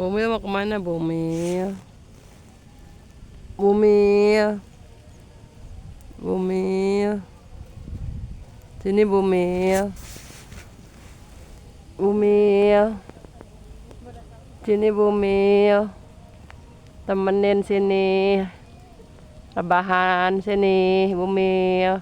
Bumil mau kemana Bumil? Bumil. Bumil. Sini Bumil. Bumil. Sini Bumil. Temenin sini. Rebahan sini Bumil.